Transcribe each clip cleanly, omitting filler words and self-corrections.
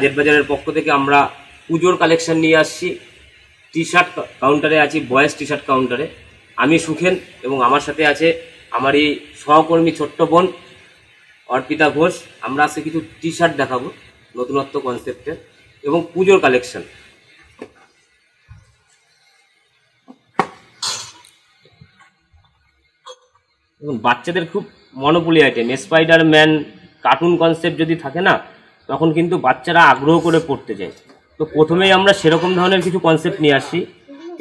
Budget বাজারের পক্ষ থেকে আমরা পুজোর কালেকশন নিয়ে আসছি। টি শার্ট কাউন্টারে আছি, বয়েজ টি শার্ট কাউন্টারে। আমি সুখেন এবং আমার সাথে আছে আমার এই সহকর্মী ছোট্ট বোন অর্পিতা ঘোষ। আমরা আজকে কিছু টি শার্ট দেখাবো নতুনত্ব কনসেপ্টের এবং পুজোর কালেকশন। এবং বাচ্চাদের খুব মনোপুলি আইটেম, স্পাইডারম্যান কার্টুন কনসেপ্ট যদি থাকে না, তখন কিন্তু বাচ্চারা আগ্রহ করে পড়তে যায়। তো প্রথমেই আমরা সেরকম ধরনের কিছু কনসেপ্ট নিয়ে আসছি।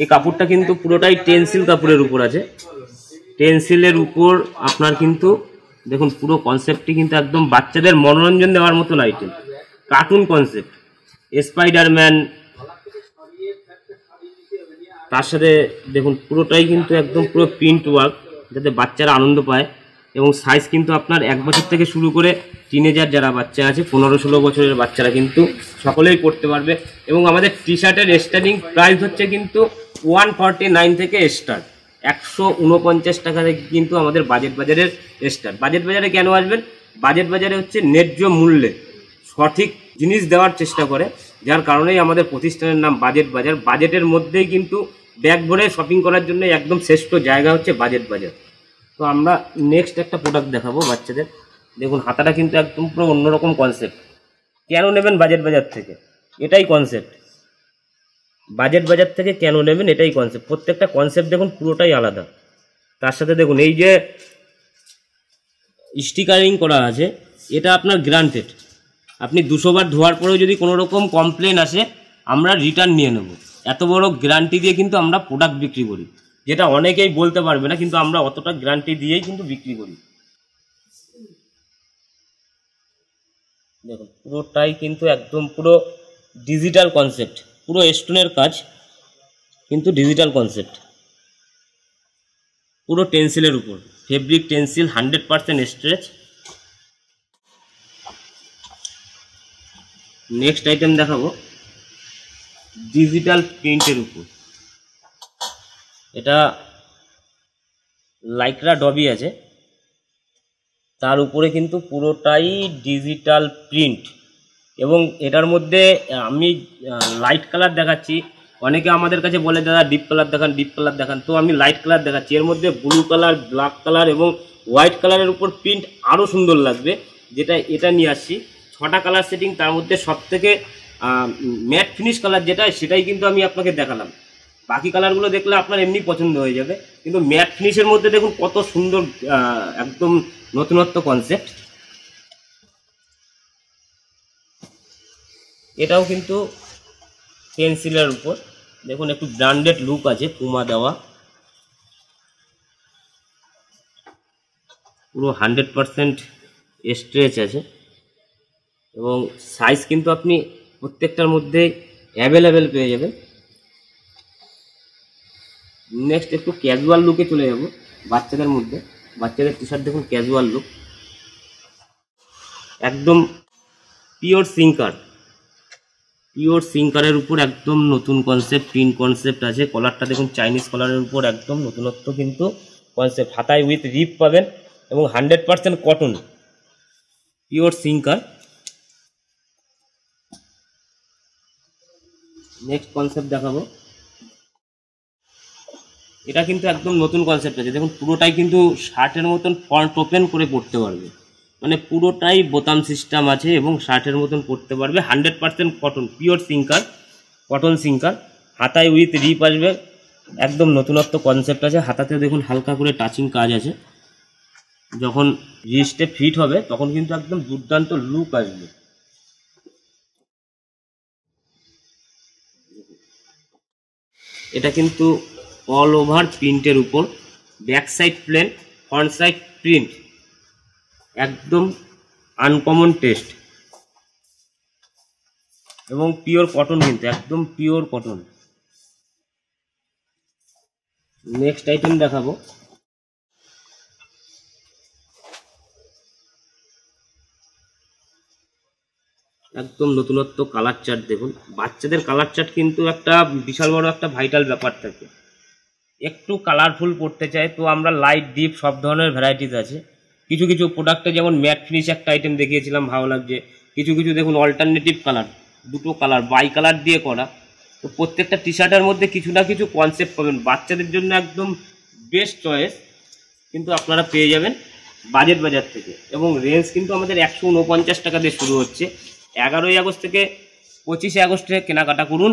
এই কাপড়টা কিন্তু পুরোটাই টেন্সিল কাপড়ের উপর আছে। টেন্সিলের উপর আপনার কিন্তু দেখুন পুরো কনসেপ্টটি কিন্তু একদম বাচ্চাদের মনোরঞ্জন দেওয়ার মতন আইটেম, কার্টুন কনসেপ্ট। স্পাইডারম্যান, তার সাথে দেখুন পুরোটাই কিন্তু একদম পুরো প্রিন্ট ওয়ার্ক, যাতে বাচ্চারা আনন্দ পায়। এবং সাইজ কিন্তু আপনার 1 বছর থেকে শুরু করে টিনেজার যারা বাচ্চা আছে 15-16 বছরের বাচ্চারা কিন্তু সকলেই পড়তে পারবে। এবং আমাদের টি শার্টের স্টার্টিং প্রাইস হচ্ছে কিন্তু 149 থেকে স্টার্ট, 149 টাকা থেকে কিন্তু আমাদের বাজেট বাজারের স্টার্ট। বাজেট বাজারে কেন আসবেন? বাজেট বাজারে হচ্ছে ন্যায্য মূল্যে সঠিক জিনিস দেওয়ার চেষ্টা করে, যার কারণেই আমাদের প্রতিষ্ঠানের নাম বাজেট বাজার। বাজেটের মধ্যেই কিন্তু ব্যাগ ভরে শপিং করার জন্য একদম শ্রেষ্ঠ জায়গা হচ্ছে বাজেট বাজার। তো আমরা নেক্সট একটা প্রোডাক্ট দেখাবো বাচ্চাদের। দেখুন হাতাটা কিন্তু একদম পুরো অন্যরকম কনসেপ্ট। কেন নেবেন বাজেট বাজার থেকে? এটাই কনসেপ্ট। বাজেট বাজার থেকে কেন নেবেন এটাই কনসেপ্ট। প্রত্যেকটা কনসেপ্ট দেখুন পুরোটাই আলাদা। তার সাথে দেখুন এই যে স্টিকারিং করা আছে, এটা আপনার গ্রান্টেড। আপনি 200 বার ধোয়ার পরেও যদি কোনো রকম কমপ্লেন আসে, আমরা রিটার্ন নিয়ে নেব। এত বড় গ্যারান্টি দিয়ে কিন্তু আমরা প্রোডাক্ট বিক্রি করি, যেটা অনেকেই বলতে পারবে না, কিন্তু আমরা অতটা গ্যারান্টি দিয়েই কিন্তু বিক্রি করি। দেখুন পুরোটাই কিন্তু একদম পুরো ডিজিটাল কনসেপ্ট, পুরো স্টোনের কাজ কিন্তু ডিজিটাল কনসেপ্ট, পুরো টেন্সিলের উপর, fabric Tencel, 100% stretch. Next item দেখাবো ডিজিটাল প্রিন্টের উপর। এটা লাইক্রা ডবি আছে, তার উপরে কিন্তু পুরোটাই ডিজিটাল প্রিন্ট। এবং এটার মধ্যে আমি লাইট কালার দেখাচ্ছি। অনেকে আমাদের কাছে বলে দাদা ডিপ কালার দেখান, ডিপ কালার দেখান, তো আমি লাইট কালার দেখাচ্ছি। এর মধ্যে ব্লু কালার, ব্ল্যাক কালার এবং হোয়াইট কালারের উপর প্রিন্ট আরও সুন্দর লাগবে, যেটা এটা নিয়ে আসছি। 6টা কালার সেটিং, তার মধ্যে সবথেকে ম্যাট ফিনিশ কালার যেটা, সেটাই কিন্তু আমি আপনাকে দেখালাম। বাকি কালারগুলো দেখলে আপনার এমনি পছন্দ হয়ে যাবে, কিন্তু ম্যাট ফিনিশের মধ্যে দেখুন কত সুন্দর একদম নতুনত্ব কনসেপ্ট। এটাও কিন্তু পেন্সিলের উপর, দেখুন একটু ব্র্যান্ডেড লুক আছে, পুমা দেওয়া, পুরো 100% স্ট্রেচ আছে। এবং সাইজ কিন্তু আপনি প্রত্যেকটার মধ্যে অ্যাভেলেবেল পেয়ে যাবেন। নেক্সট একটু ক্যাজুয়াল লুকে চলে যাব বাচ্চাদের মধ্যে। বাচ্চাদের টি শার্ট দেখুন ক্যাজুয়াল লুক, একদম পিওর সিঙ্কার, পিওর সিঙ্কারের উপর একদম নতুন কনসেপ্ট, প্রিন্ট কনসেপ্ট আছে। কলারটা দেখুন চাইনিজ কলারের উপর একদম নতুনত্ব কিন্তু কনসেপ্ট। হাতায় উইথ রিপ পাবেন এবং 100% cotton, pure sinker. Next concept দেখাবো, এটা কিন্তু একদম নতুন কনসেপ্ট আছে। দেখুন পুরোটাই কিন্তু শার্টের মতন ফ্রন্ট ওপেন করে পড়তে পারবে, মানে পুরোটাই বোতাম সিস্টেম আছে এবং শার্টের মতন পড়তে পারবে। 100% cotton, pure sinker, cotton sinker. হাতায় উইথ রিপ আসবে, একদম নতুনত্ব কনসেপ্ট আছে। হাতাতে দেখুন হালকা করে টাচিং কাজ আছে, যখন রিস্টে ফিট হবে তখন কিন্তু একদম দুর্দান্ত লুক আসবে। এটা কিন্তু অল ওভার প্রিন্টের উপর, back side plane, front side print, একদম আনকমন টেস্ট এবং পিওর কটন, কিন্তু একদম পিওর কটন। নেক্সট আইটেম দেখাবো, একদম নতুনত্ব কালার চার্ট। দেখুন বাচ্চাদের কালার চার্ট কিন্তু একটা বিশাল বড় একটা ভাইটাল ব্যাপার থাকে। একটু কালারফুল পড়তে চাই তো আমরা লাইট ডিপ সব ধরনের ভ্যারাইটিস আছে। কিছু প্রোডাক্টে যেমন ম্যাট ফিনিশ একটা আইটেম দেখিয়েছিলাম, ভালো লাগছে। কিছু দেখুন অল্টারনেটিভ কালার, দুটো কালার বাই কালার দিয়ে করা। তো প্রত্যেকটা টি শার্টের মধ্যে কিছু না কিছু কনসেপ্ট পাবেন, বাচ্চাদের জন্য একদম বেস্ট চয়েস কিন্তু আপনারা পেয়ে যাবেন বাজেট বাজার থেকে। এবং রেঞ্জ কিন্তু আমাদের 149 টাকা দিয়ে শুরু হচ্ছে। 11ই আগস্ট থেকে 25শে আগস্টে কেনাকাটা করুন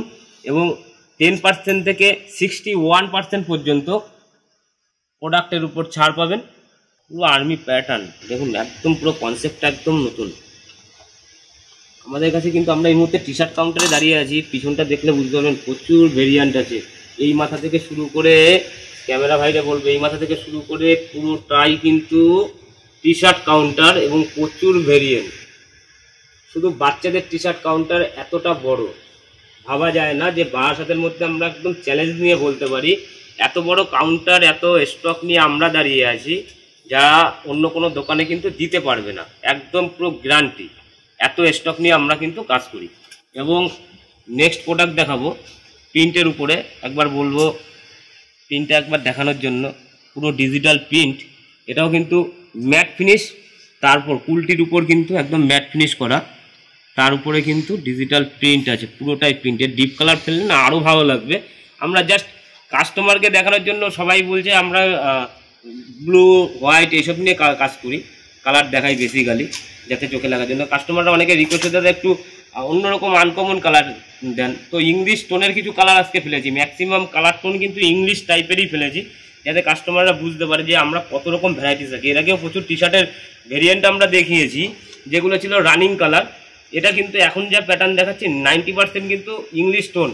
এবং 10% থেকে 61% পর্যন্ত প্রোডাক্টের উপর ছাড় পাবেন। পুরো আর্মি প্যাটার্ন দেখুন, একদম পুরো কনসেপ্টটা একদম নতুন। আমাদের কাছে কিন্তু আমরা এই মুহূর্তে টি শার্ট কাউন্টারে দাঁড়িয়ে আছি, পিছনটা দেখলে বুঝতে পারবেন প্রচুর ভেরিয়েন্ট আছে। এই মাথা থেকে শুরু করে, ক্যামেরা ভাইরা বলবে, এই মাথা থেকে শুরু করে পুরোটাই কিন্তু টি শার্ট কাউন্টার এবং প্রচুর ভেরিয়েন্ট। শুধু বাচ্চাদের টি শার্ট কাউন্টার এতটা বড়, ভাবা যায় না যে বারাসাতের মধ্যে আমরা একদম চ্যালেঞ্জ নিয়ে বলতে পারি এত বড় কাউন্টার, এত স্টক নিয়ে আমরা দাঁড়িয়ে আছি, যা অন্য কোনো দোকানে কিন্তু দিতে পারবে না। একদম পুরো গ্যারান্টি, এত স্টক নিয়ে আমরা কিন্তু কাজ করি। এবং নেক্সট প্রোডাক্ট দেখাবো প্রিন্টের উপরে। একবার বলবো প্রিন্টটা একবার দেখানোর জন্য, পুরো ডিজিটাল প্রিন্ট। এটাও কিন্তু ম্যাট ফিনিশ, তারপর কুলটির উপর কিন্তু একদম ম্যাট ফিনিশ করা, তার উপরে কিন্তু ডিজিটাল প্রিন্ট আছে, পুরোটাই প্রিন্টের। ডিপ কালার ফেললে না আরও ভালো লাগবে। আমরা জাস্ট কাস্টমারকে দেখানোর জন্য, সবাই বলছে আমরা ব্লু হোয়াইট এইসব নিয়ে কাজ করি, কালার দেখাই বেসিক্যালি যাতে চোখে লাগার জন্য। কাস্টমাররা অনেকে রিকোয়েস্ট দাদা একটু অন্যরকম আনকমন কালার দেন, তো ইংলিশ টোনের কিছু কালার আজকে ফেলেছি। ম্যাক্সিমাম কালার টোন কিন্তু ইংলিশ টাইপেরই ফেলেছি, যাতে কাস্টমাররা বুঝতে পারে যে আমরা কত রকম ভ্যারাইটিস রাখি। এর আগেও প্রচুর টি শার্টের ভেরিয়েন্ট আমরা দেখিয়েছি যেগুলো ছিল রানিং কালার। এটা কিন্তু এখন যা প্যাটার্ন দেখাচ্ছি 90% কিন্তু ইংলিশ টোন।